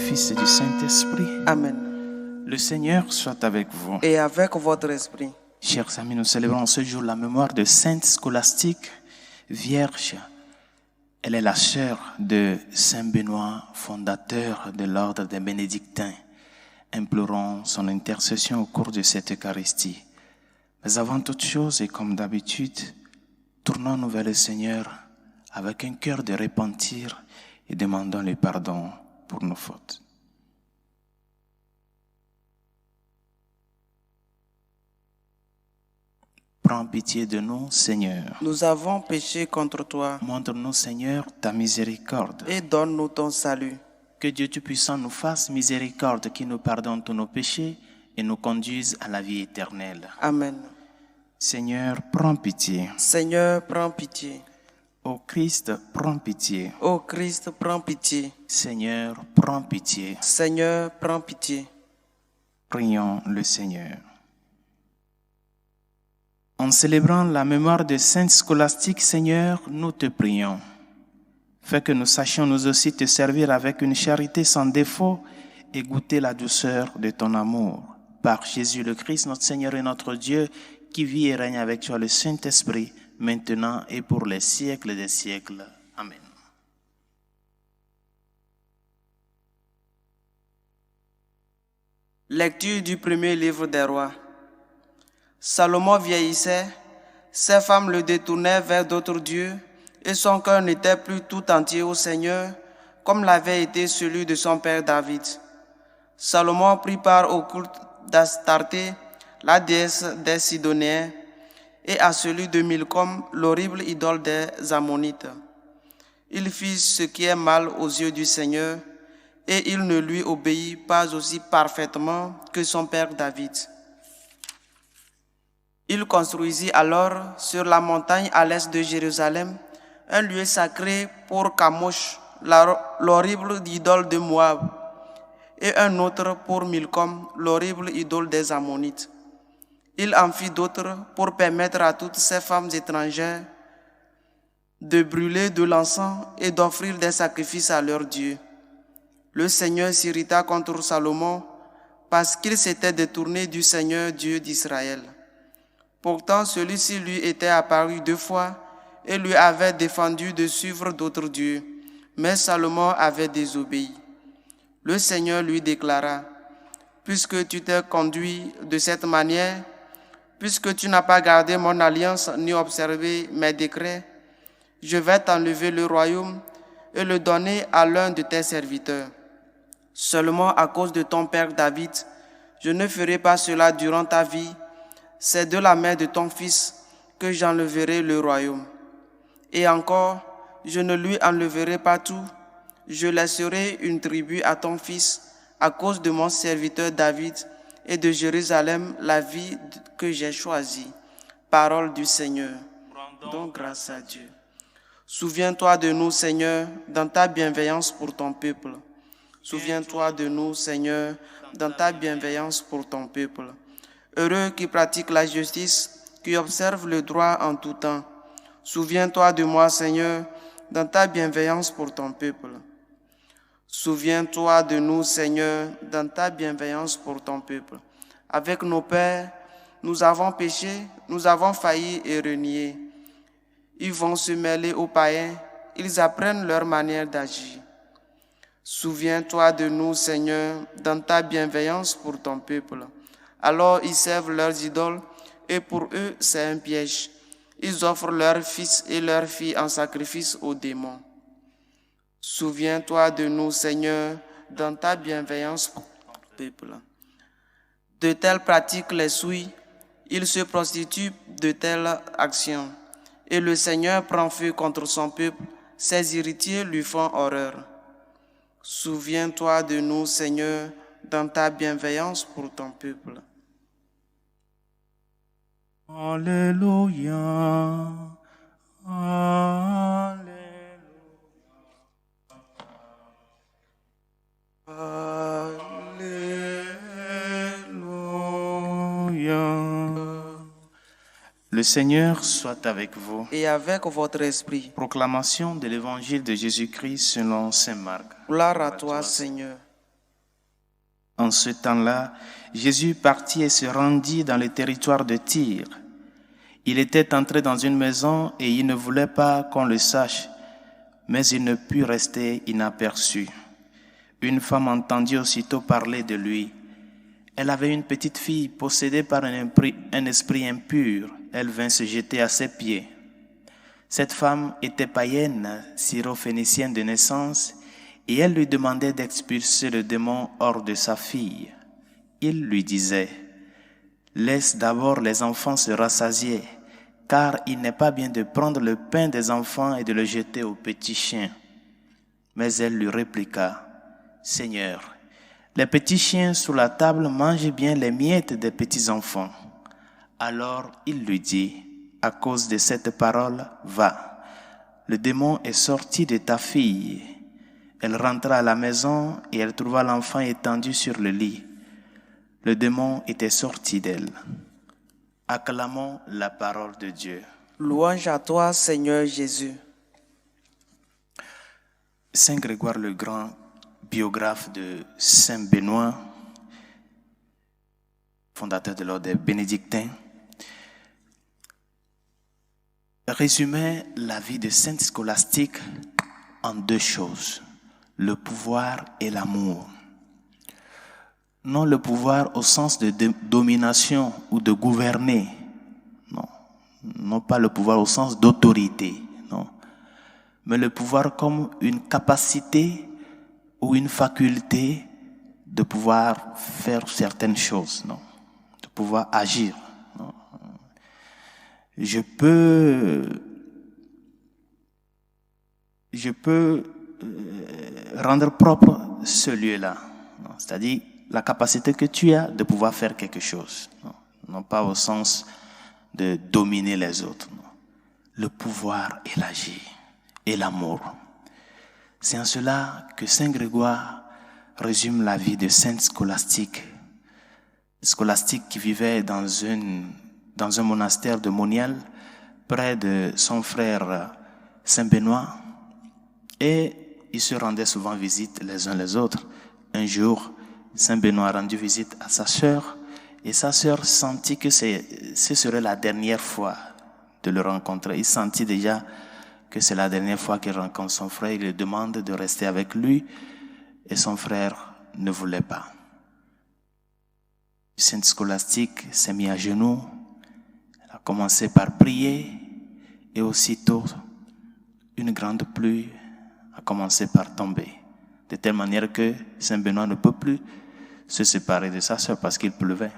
Fils et du Saint-Esprit. Amen. Le Seigneur soit avec vous. Et avec votre esprit. Chers amis, nous célébrons ce jour la mémoire de Sainte Scolastique, Vierge. Elle est la sœur de Saint Benoît, fondateur de l'ordre des Bénédictins. Implorons son intercession au cours de cette Eucharistie. Mais avant toute chose, et comme d'habitude, tournons-nous vers le Seigneur avec un cœur de repentir et demandons le pardon pour nos fautes. Prends pitié de nous, Seigneur. Nous avons péché contre toi. Montre-nous, Seigneur, ta miséricorde. Et donne-nous ton salut. Que Dieu Tout-Puissant nous fasse miséricorde, qui nous pardonne tous nos péchés et nous conduise à la vie éternelle. Amen. Seigneur, prends pitié. Seigneur, prends pitié. Ô Christ, prends pitié. Ô Christ, prends pitié. Seigneur, prends pitié. Seigneur, prends pitié. Prions le Seigneur. En célébrant la mémoire de Sainte Scolastique, Seigneur, nous te prions. Fais que nous sachions nous aussi te servir avec une charité sans défaut et goûter la douceur de ton amour. Par Jésus le Christ, notre Seigneur et notre Dieu, qui vit et règne avec toi le Saint-Esprit, maintenant et pour les siècles des siècles. Amen. Lecture du premier livre des rois. Salomon vieillissait, ses femmes le détournaient vers d'autres dieux, et son cœur n'était plus tout entier au Seigneur, comme l'avait été celui de son père David. Salomon prit part au culte d'Astarté, la déesse des Sidoniens, et à celui de Milcom, l'horrible idole des Ammonites. Il fit ce qui est mal aux yeux du Seigneur, et il ne lui obéit pas aussi parfaitement que son père David. Il construisit alors sur la montagne à l'est de Jérusalem un lieu sacré pour Kamosh, l'horrible idole de Moab, et un autre pour Milcom, l'horrible idole des Ammonites. Il en fit d'autres pour permettre à toutes ces femmes étrangères de brûler de l'encens et d'offrir des sacrifices à leurs dieux. Le Seigneur s'irrita contre Salomon parce qu'il s'était détourné du Seigneur Dieu d'Israël. Pourtant, celui-ci lui était apparu 2 fois et lui avait défendu de suivre d'autres dieux, mais Salomon avait désobéi. Le Seigneur lui déclara: « Puisque tu t'es conduit de cette manière, puisque tu n'as pas gardé mon alliance ni observé mes décrets, je vais t'enlever le royaume et le donner à l'un de tes serviteurs. Seulement à cause de ton père David, je ne ferai pas cela durant ta vie. C'est de la main de ton fils que j'enlèverai le royaume. Et encore, je ne lui enlèverai pas tout. Je laisserai une tribu à ton fils à cause de mon serviteur David et de Jérusalem, la vie que j'ai choisie. » Parole du Seigneur. Donc grâce à Dieu. Souviens-toi de nous, Seigneur, dans ta bienveillance pour ton peuple. Souviens-toi de nous, Seigneur, dans ta bienveillance pour ton peuple. Heureux qui pratique la justice, qui observe le droit en tout temps. Souviens-toi de moi, Seigneur, dans ta bienveillance pour ton peuple. Souviens-toi de nous, Seigneur, dans ta bienveillance pour ton peuple. Avec nos pères, nous avons péché, nous avons failli et renié. Ils vont se mêler aux païens, ils apprennent leur manière d'agir. Souviens-toi de nous, Seigneur, dans ta bienveillance pour ton peuple. Alors ils servent leurs idoles, et pour eux c'est un piège. Ils offrent leurs fils et leurs filles en sacrifice aux démons. Souviens-toi de nous, Seigneur, dans ta bienveillance pour ton peuple. De telles pratiques les souillent, ils se prostituent de telles actions. Et le Seigneur prend feu contre son peuple, ses héritiers lui font horreur. Souviens-toi de nous, Seigneur, dans ta bienveillance pour ton peuple. Alléluia. Alléluia. Alléluia. Le Seigneur soit avec vous. Et avec votre esprit. Proclamation de l'évangile de Jésus-Christ selon saint Marc. Gloire à toi, Seigneur. En ce temps-là, Jésus partit et se rendit dans le territoire de Tyr. Il était entré dans une maison et il ne voulait pas qu'on le sache, mais il ne put rester inaperçu. Une femme entendit aussitôt parler de lui. Elle avait une petite fille possédée par un esprit impur. Elle vint se jeter à ses pieds. Cette femme était païenne, syrophénicienne de naissance, et elle lui demandait d'expulser le démon hors de sa fille. Il lui disait, « Laisse d'abord les enfants se rassasier, car il n'est pas bien de prendre le pain des enfants et de le jeter aux petits chiens. » Mais elle lui répliqua, « Seigneur, les petits chiens sous la table mangent bien les miettes des petits enfants. » Alors il lui dit, « À cause de cette parole, va. Le démon est sorti de ta fille. » Elle rentra à la maison et elle trouva l'enfant étendu sur le lit. Le démon était sorti d'elle. Acclamons la parole de Dieu. Louange à toi, Seigneur Jésus. Saint Grégoire le Grand, biographe de Saint Benoît, fondateur de l'ordre des bénédictins, résumait la vie de Sainte Scolastique en deux choses, le pouvoir et l'amour. Non le pouvoir au sens de domination ou de gouverner, non pas le pouvoir au sens d'autorité, non, mais le pouvoir comme une capacité ou une faculté de pouvoir faire certaines choses, non, de pouvoir agir. Non. Je peux rendre propre ce lieu-là, c'est-à-dire la capacité que tu as de pouvoir faire quelque chose, non pas au sens de dominer les autres, non. Le pouvoir et l'agir et l'amour. C'est en cela que Saint Grégoire résume la vie de Sainte Scolastique. Scolastique qui vivait dans un monastère de Monial, près de son frère Saint Benoît, et ils se rendaient souvent visite les uns les autres. Un jour, Saint Benoît a rendu visite à sa sœur, et sa sœur sentit que ce serait la dernière fois de le rencontrer. Il sentit déjà que c'est la dernière fois qu'il rencontre son frère. Il lui demande de rester avec lui, et son frère ne voulait pas. Sainte Scolastique s'est mise à genoux, elle a commencé par prier, et aussitôt, une grande pluie a commencé par tomber, de telle manière que Saint Benoît ne peut plus se séparer de sa sœur parce qu'il pleuvait.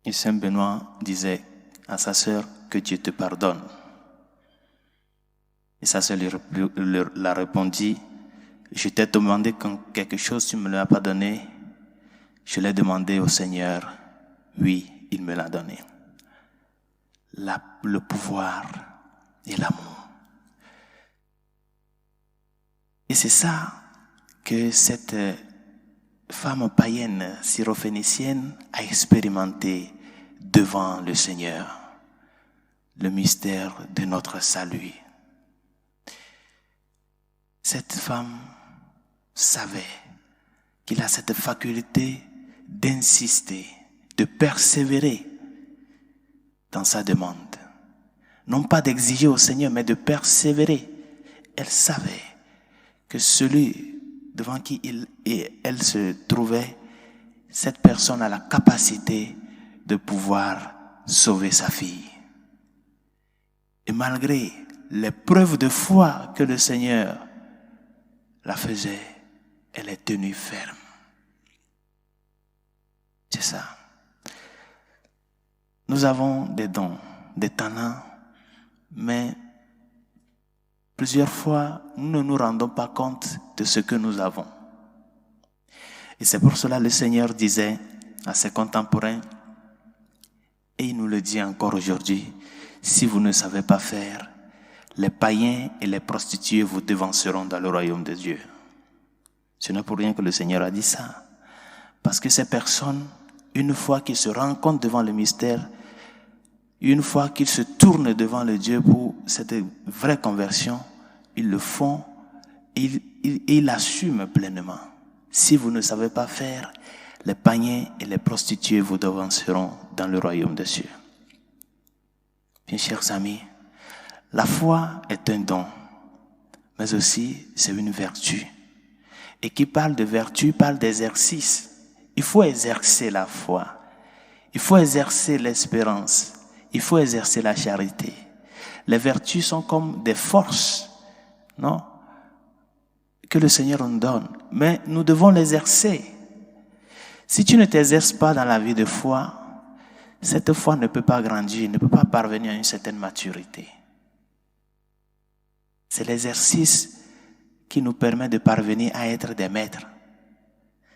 Et Saint Benoît disait à sa sœur que Dieu te pardonne. Et sa sœur lui a répondu, je t'ai demandé quelque chose, tu ne me l'as pas donné. Je l'ai demandé au Seigneur, oui, il me l'a donné. Le pouvoir et l'amour. Et c'est ça que cette femme païenne syrophénicienne a expérimenté devant le Seigneur, le mystère de notre salut. Cette femme savait qu'il a cette faculté d'insister, de persévérer dans sa demande. Non pas d'exiger au Seigneur, mais de persévérer. Elle savait que celui devant qui elle se trouvait, cette personne a la capacité de pouvoir sauver sa fille. Et malgré les preuves de foi que le Seigneur la faisait, elle est tenue ferme. C'est ça. Nous avons des dons, des talents, mais plusieurs fois, nous ne nous rendons pas compte de ce que nous avons. Et c'est pour cela que le Seigneur disait à ses contemporains, et il nous le dit encore aujourd'hui, si vous ne savez pas faire, les païens et les prostituées vous devanceront dans le royaume de Dieu. Ce n'est pour rien que le Seigneur a dit ça. Parce que ces personnes, une fois qu'ils se rencontrent devant le mystère, une fois qu'ils se tournent devant le Dieu pour cette vraie conversion, ils le font et ils l'assument pleinement. Si vous ne savez pas faire, les païens et les prostituées vous devanceront dans le royaume des cieux. Bien, chers amis, la foi est un don, mais aussi c'est une vertu. Et qui parle de vertu parle d'exercice. Il faut exercer la foi. Il faut exercer l'espérance. Il faut exercer la charité. Les vertus sont comme des forces, non, que le Seigneur nous donne. Mais nous devons l'exercer. Si tu ne t'exerces pas dans la vie de foi, cette foi ne peut pas grandir, ne peut pas parvenir à une certaine maturité. C'est l'exercice qui nous permet de parvenir à être des maîtres.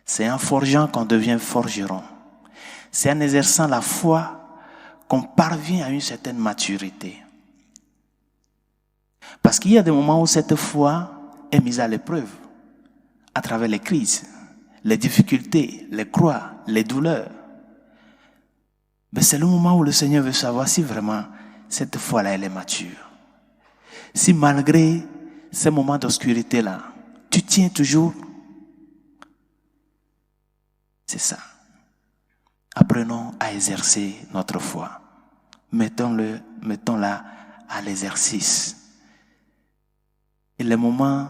C'est en forgeant qu'on devient forgeron. C'est en exerçant la foi qu'on parvient à une certaine maturité. Parce qu'il y a des moments où cette foi est mise à l'épreuve, à travers les crises, les difficultés, les croix, les douleurs. Mais c'est le moment où le Seigneur veut savoir si vraiment cette foi-là, elle est mature. Si malgré ces moments d'obscurité-là, tu tiens toujours, c'est ça. Apprenons à exercer notre foi. Mettons-la à l'exercice. Et les moments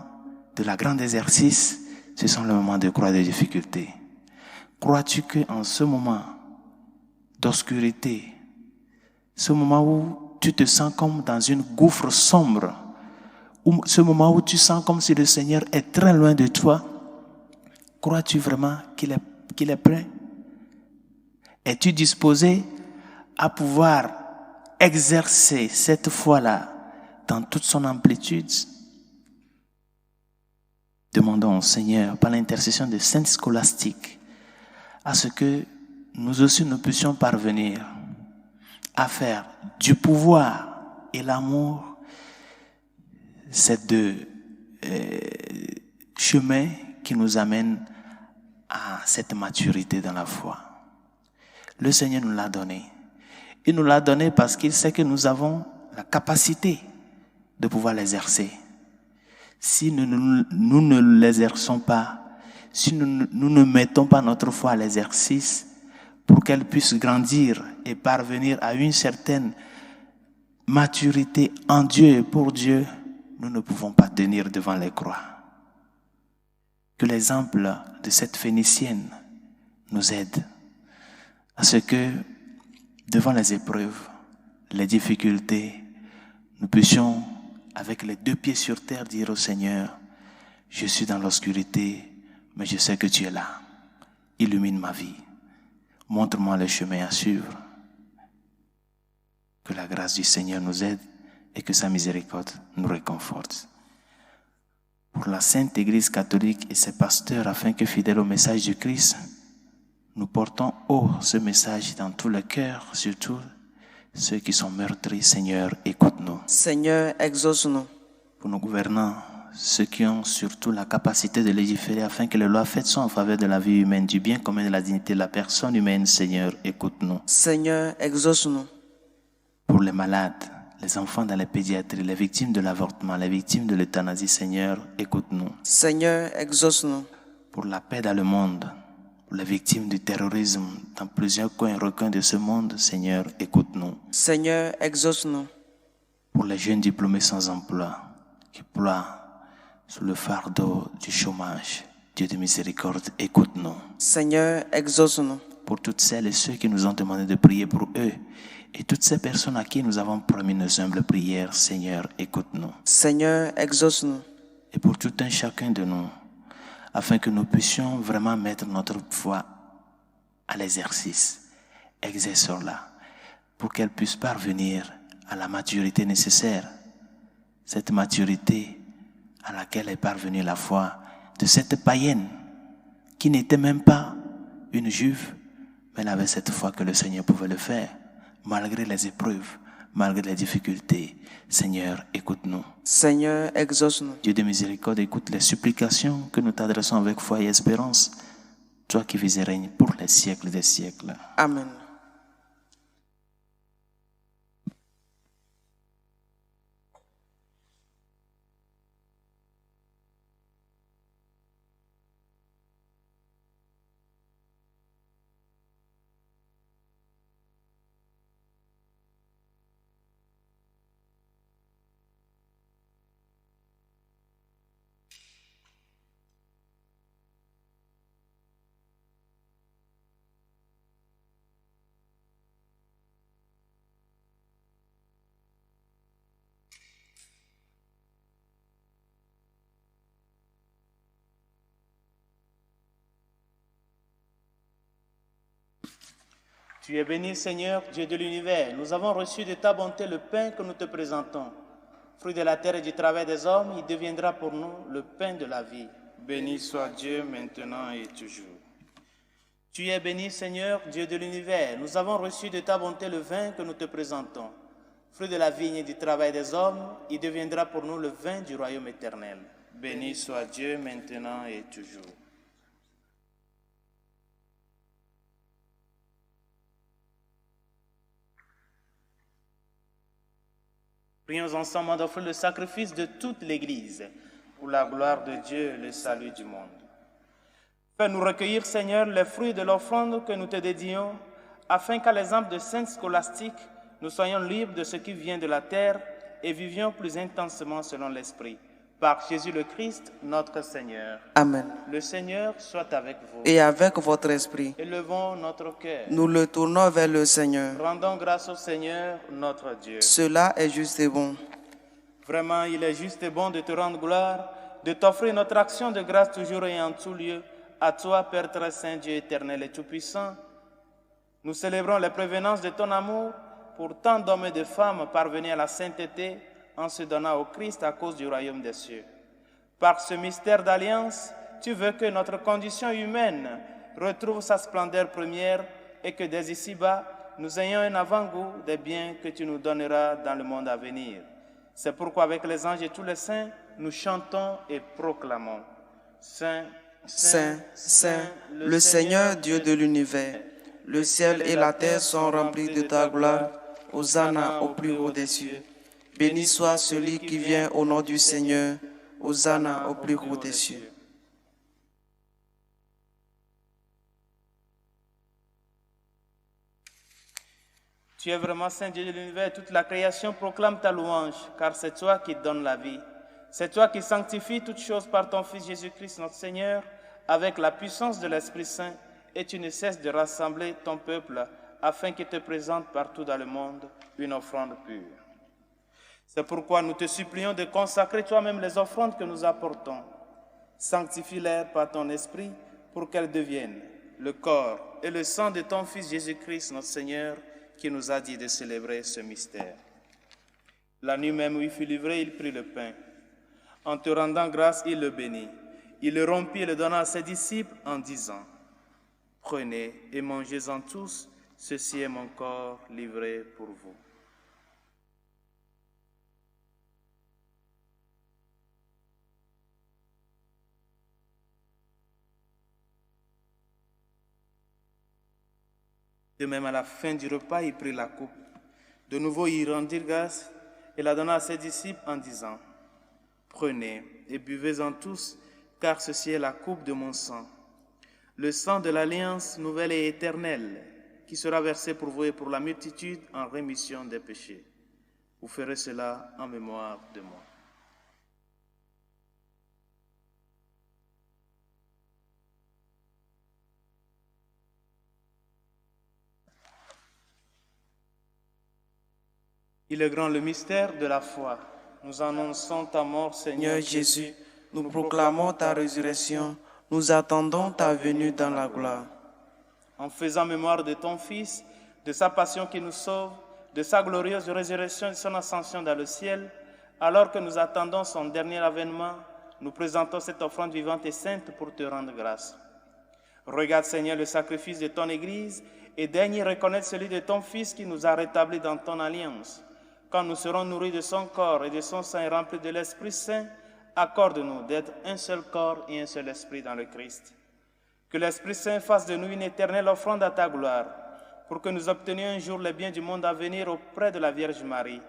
de la grande exercice, ce sont les moments de croix de difficulté. Crois-tu qu'en ce moment d'obscurité, ce moment où tu te sens comme dans une gouffre sombre, ou ce moment où tu sens comme si le Seigneur est très loin de toi, crois-tu vraiment qu'il est prêt? Es-tu disposé à pouvoir exercer cette foi-là dans toute son amplitude? Demandons au Seigneur, par l'intercession de Sainte Scolastique, à ce que nous aussi nous puissions parvenir à faire du pouvoir et l'amour ces deux chemins qui nous amènent à cette maturité dans la foi. Le Seigneur nous l'a donné. Il nous l'a donné parce qu'il sait que nous avons la capacité de pouvoir l'exercer. Si nous ne l'exerçons pas, si nous ne mettons pas notre foi à l'exercice pour qu'elle puisse grandir et parvenir à une certaine maturité en Dieu et pour Dieu, nous ne pouvons pas tenir devant les croix. Que l'exemple de cette Phénicienne nous aide à ce que, devant les épreuves, les difficultés, nous puissions, avec les deux pieds sur terre, dire au Seigneur, je suis dans l'obscurité, mais je sais que tu es là. Illumine ma vie. Montre-moi le chemin à suivre. Que la grâce du Seigneur nous aide et que sa miséricorde nous réconforte. Pour la Sainte Église catholique et ses pasteurs, afin que, fidèles au message du Christ, nous portons haut ce message dans tous les cœurs, surtout ceux qui sont meurtris. Seigneur, écoute-nous. Seigneur, exauce-nous. Pour nos gouvernants, ceux qui ont surtout la capacité de légiférer afin que les lois faites soient en faveur de la vie humaine, du bien commun et de la dignité de la personne humaine. Seigneur, écoute-nous. Seigneur, exauce-nous. Pour les malades, les enfants dans les pédiatries, les victimes de l'avortement, les victimes de l'euthanasie, Seigneur, écoute-nous. Seigneur, exauce-nous. Pour la paix dans le monde, pour les victimes du terrorisme dans plusieurs coins et recoins de ce monde, Seigneur, écoute-nous. Seigneur, exauce-nous. Pour les jeunes diplômés sans emploi, qui ploient sous le fardeau du chômage, Dieu de miséricorde, écoute-nous. Seigneur, exauce-nous. Pour toutes celles et ceux qui nous ont demandé de prier pour eux, et toutes ces personnes à qui nous avons promis nos humbles prières, Seigneur, écoute-nous. Seigneur, exauce-nous. Et pour tout un chacun de nous, afin que nous puissions vraiment mettre notre foi à l'exercice, exerçons-la, pour qu'elle puisse parvenir à la maturité nécessaire, cette maturité à laquelle est parvenue la foi de cette païenne qui n'était même pas une juive, mais elle avait cette foi que le Seigneur pouvait le faire. Malgré les épreuves, malgré les difficultés, Seigneur, écoute-nous. Seigneur, exauce-nous. Dieu de miséricorde, écoute les supplications que nous t'adressons avec foi et espérance, toi qui vis et règnes pour les siècles des siècles. Amen. Tu es béni, Seigneur, Dieu de l'univers. Nous avons reçu de ta bonté le pain que nous te présentons. Fruit de la terre et du travail des hommes, il deviendra pour nous le pain de la vie. Béni soit Dieu maintenant et toujours. Tu es béni, Seigneur, Dieu de l'univers. Nous avons reçu de ta bonté le vin que nous te présentons. Fruit de la vigne et du travail des hommes, il deviendra pour nous le vin du royaume éternel. Béni soit Dieu maintenant et toujours. Prions ensemble d'offrir le sacrifice de toute l'Église pour la gloire de Dieu, le salut du monde. Fais-nous recueillir, Seigneur, les fruits de l'offrande que nous te dédions, afin qu'à l'exemple de saints scolastiques, nous soyons libres de ce qui vient de la terre et vivions plus intensement selon l'Esprit. Par Jésus le Christ, notre Seigneur. Amen. Le Seigneur soit avec vous. Et avec votre esprit, Élevons notre cœur. nous le tournons vers le Seigneur. Rendons grâce au Seigneur, notre Dieu. Cela est juste et bon. Vraiment, il est juste et bon de te rendre gloire, de t'offrir notre action de grâce toujours et en tout lieu. À toi, Père très saint, Dieu éternel et tout-puissant, nous célébrons les prévenances de ton amour pour tant d'hommes et de femmes parvenus à la sainteté en se donnant au Christ à cause du royaume des cieux. Par ce mystère d'alliance, tu veux que notre condition humaine retrouve sa splendeur première et que dès ici-bas, nous ayons un avant-goût des biens que tu nous donneras dans le monde à venir. C'est pourquoi avec les anges et tous les saints, nous chantons et proclamons. Saint, Saint, Saint, le Seigneur Dieu de l'univers, le ciel et la terre sont remplis de ta gloire. Hosanna au plus haut des cieux. Béni soit celui qui vient au nom du Seigneur. Hosanna au plus haut des cieux. Tu es vraiment Saint Dieu de l'univers, toute la création proclame ta louange, car c'est toi qui donnes la vie. C'est toi qui sanctifies toutes choses par ton Fils Jésus-Christ notre Seigneur, avec la puissance de l'Esprit Saint, et tu ne cesses de rassembler ton peuple afin qu'il te présente partout dans le monde une offrande pure. C'est pourquoi nous te supplions de consacrer toi-même les offrandes que nous apportons. Sanctifie-les par ton Esprit pour qu'elles deviennent le corps et le sang de ton Fils Jésus-Christ notre Seigneur, qui nous a dit de célébrer ce mystère. La nuit même où il fut livré, il prit le pain. En te rendant grâce, il le bénit. Il le rompit et le donna à ses disciples en disant, « Prenez et mangez-en tous, ceci est mon corps livré pour vous. » De même, à la fin du repas, il prit la coupe. De nouveau, il rendit grâce et la donna à ses disciples en disant, « Prenez et buvez-en tous, car ceci est la coupe de mon sang, le sang de l'alliance nouvelle et éternelle, qui sera versé pour vous et pour la multitude en rémission des péchés. Vous ferez cela en mémoire de moi. » Il est grand le mystère de la foi. Nous annonçons ta mort, Seigneur Jésus, nous proclamons ta résurrection, nous attendons ta venue dans la gloire. En faisant mémoire de ton Fils, de sa passion qui nous sauve, de sa glorieuse résurrection et de son ascension dans le ciel, alors que nous attendons son dernier avènement, nous présentons cette offrande vivante et sainte pour te rendre grâce. Regarde, Seigneur, le sacrifice de ton Église et daigne reconnaître celui de ton Fils qui nous a rétablis dans ton alliance. Quand nous serons nourris de son corps et de son sang et remplis de l'Esprit Saint, accorde-nous d'être un seul corps et un seul esprit dans le Christ. Que l'Esprit Saint fasse de nous une éternelle offrande à ta gloire, pour que nous obtenions un jour les biens du monde à venir auprès de la Vierge Marie,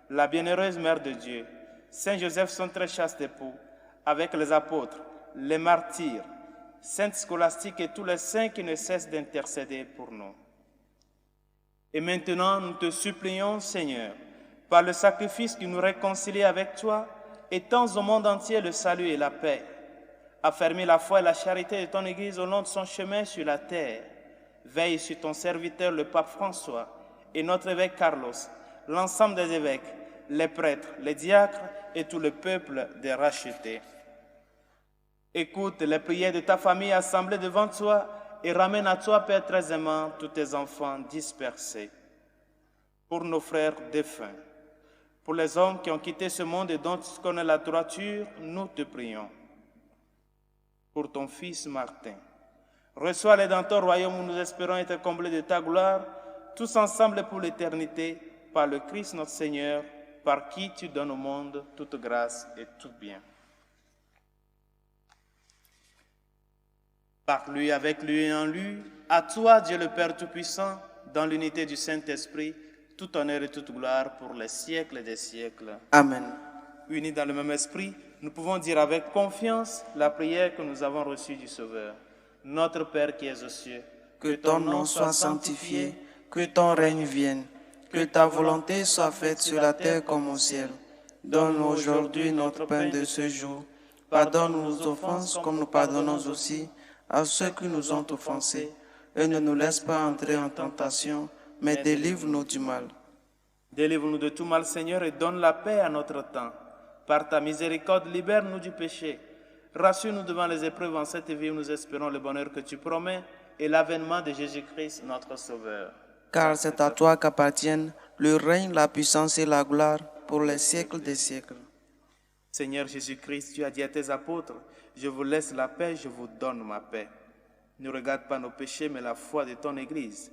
la bienheureuse Mère de Dieu, Saint Joseph, son très chaste époux, avec les apôtres, les martyrs, Sainte Scolastique et tous les saints qui ne cessent d'intercéder pour nous. Et maintenant, nous te supplions, Seigneur, par le sacrifice qui nous réconcilie avec toi, étends au monde entier le salut et la paix. Affermis la foi et la charité de ton Église au long de son chemin sur la terre. Veille sur ton serviteur, le pape François, et notre évêque Carlos, l'ensemble des évêques, les prêtres, les diacres et tout le peuple des rachetés. Écoute les prières de ta famille assemblée devant toi et ramène à toi, Père très aimant, tous tes enfants dispersés. Pour nos frères défunts, pour les hommes qui ont quitté ce monde et dont tu connais la droiture, nous te prions. Pour ton fils Martin, reçois-les dans ton royaume où nous espérons être comblés de ta gloire, tous ensemble pour l'éternité, par le Christ notre Seigneur, par qui tu donnes au monde toute grâce et tout bien. Par lui, avec lui et en lui, à toi, Dieu le Père Tout-Puissant, dans l'unité du Saint-Esprit, tout honneur et toute gloire pour les siècles des siècles. Amen. Unis dans le même esprit, nous pouvons dire avec confiance la prière que nous avons reçue du Sauveur. Notre Père qui es aux cieux, Que ton nom soit sanctifié, que ton règne vienne, que ta volonté soit faite sur la terre comme au ciel. Donne-nous aujourd'hui notre pain de ce jour. Pardonne-nous nos offenses comme nous pardonnons aussi à ceux qui nous ont offensés. Et ne nous laisse pas entrer en tentation, mais délivre-nous du mal. Délivre-nous de tout mal, Seigneur, et donne la paix à notre temps. Par ta miséricorde, libère-nous du péché. Rassure-nous devant les épreuves en cette vie où nous espérons le bonheur que tu promets et l'avènement de Jésus-Christ, notre Sauveur. Car c'est à toi qu'appartiennent le règne, la puissance et la gloire pour les siècles des siècles. Seigneur Jésus-Christ, tu as dit à tes apôtres, « Je vous laisse la paix, je vous donne ma paix. » Ne regarde pas nos péchés, mais la foi de ton Église.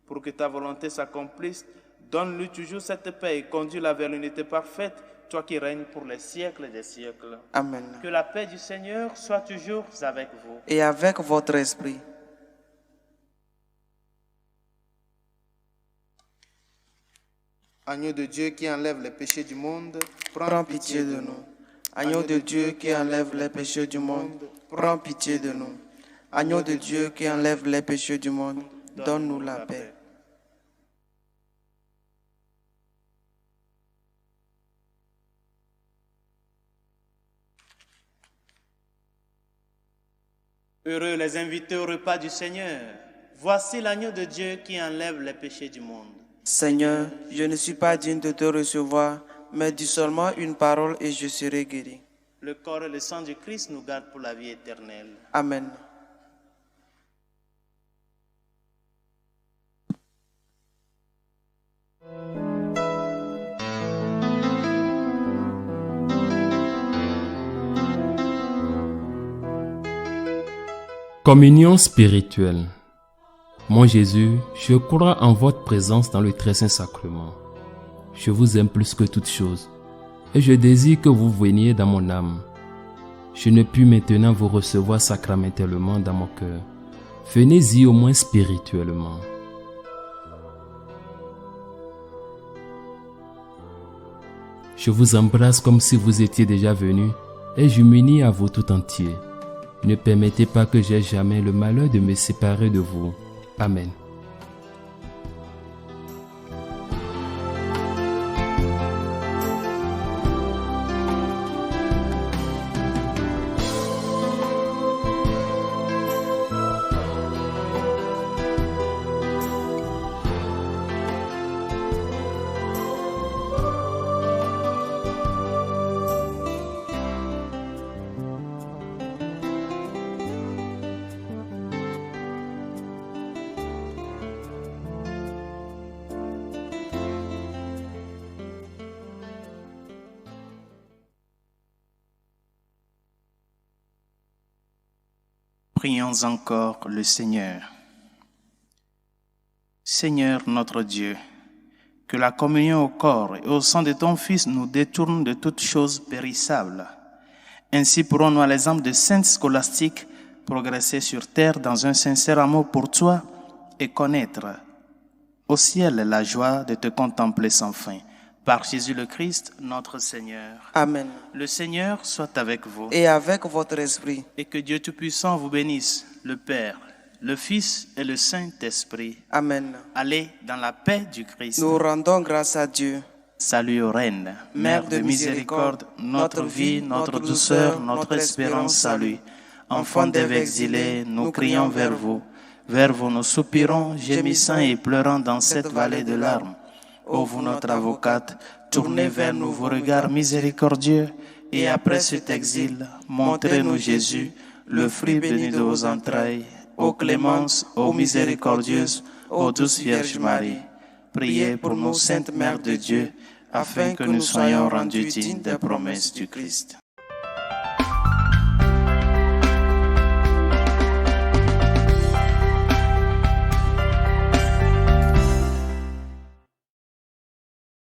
Pour que ta volonté s'accomplisse, donne-lui toujours cette paix et conduis-la vers l'unité parfaite, toi qui règnes pour les siècles des siècles. Amen. Que la paix du Seigneur soit toujours avec vous. Et avec votre esprit. Agneau de Dieu qui enlève les péchés du monde, Prends pitié de nous. Agneau de Dieu qui enlève les péchés du monde, prends pitié de nous. Agneau de Dieu qui enlève les péchés du monde, donne-nous la paix. Heureux les invités au repas du Seigneur. Voici l'agneau de Dieu qui enlève les péchés du monde. Seigneur, je ne suis pas digne de te recevoir, mais dis seulement une parole et je serai guéri. Le corps et le sang du Christ nous gardent pour la vie éternelle. Amen. Communion spirituelle. Mon Jésus, je crois en votre présence dans le très saint sacrement. Je vous aime plus que toute chose et je désire que vous veniez dans mon âme. Je ne puis maintenant vous recevoir sacramentellement dans mon cœur. Venez-y au moins spirituellement. Je vous embrasse comme si vous étiez déjà venu et je m'unis à vous tout entier. Ne permettez pas que j'aie jamais le malheur de me séparer de vous. Amen. Prions encore le Seigneur. Seigneur notre Dieu, que la communion au corps et au sang de ton Fils nous détourne de toutes choses périssables. Ainsi pourrons-nous, à l'exemple de saintes scolastiques, progresser sur terre dans un sincère amour pour toi et connaître au ciel la joie de te contempler sans fin. Par Jésus le Christ, notre Seigneur. Amen. Le Seigneur soit avec vous. Et avec votre esprit. Et que Dieu Tout-Puissant vous bénisse, le Père, le Fils et le Saint-Esprit. Amen. Allez dans la paix du Christ. Nous rendons grâce à Dieu. Salut aux reines, Mère de miséricorde, notre vie, notre douceur, notre espérance, salut. Enfants d'Ève exilés, nous crions vers vous. Vers vous nous soupirons, gémissant et pleurant dans cette vallée de larmes. Ô vous notre avocate, tournez vers nous vos regards miséricordieux, et après cet exil, montrez-nous Jésus, le fruit béni de vos entrailles, ô clémence, ô miséricordieuse, ô douce Vierge Marie, priez pour nous, Sainte Mère de Dieu, afin que nous soyons rendus dignes des promesses du Christ.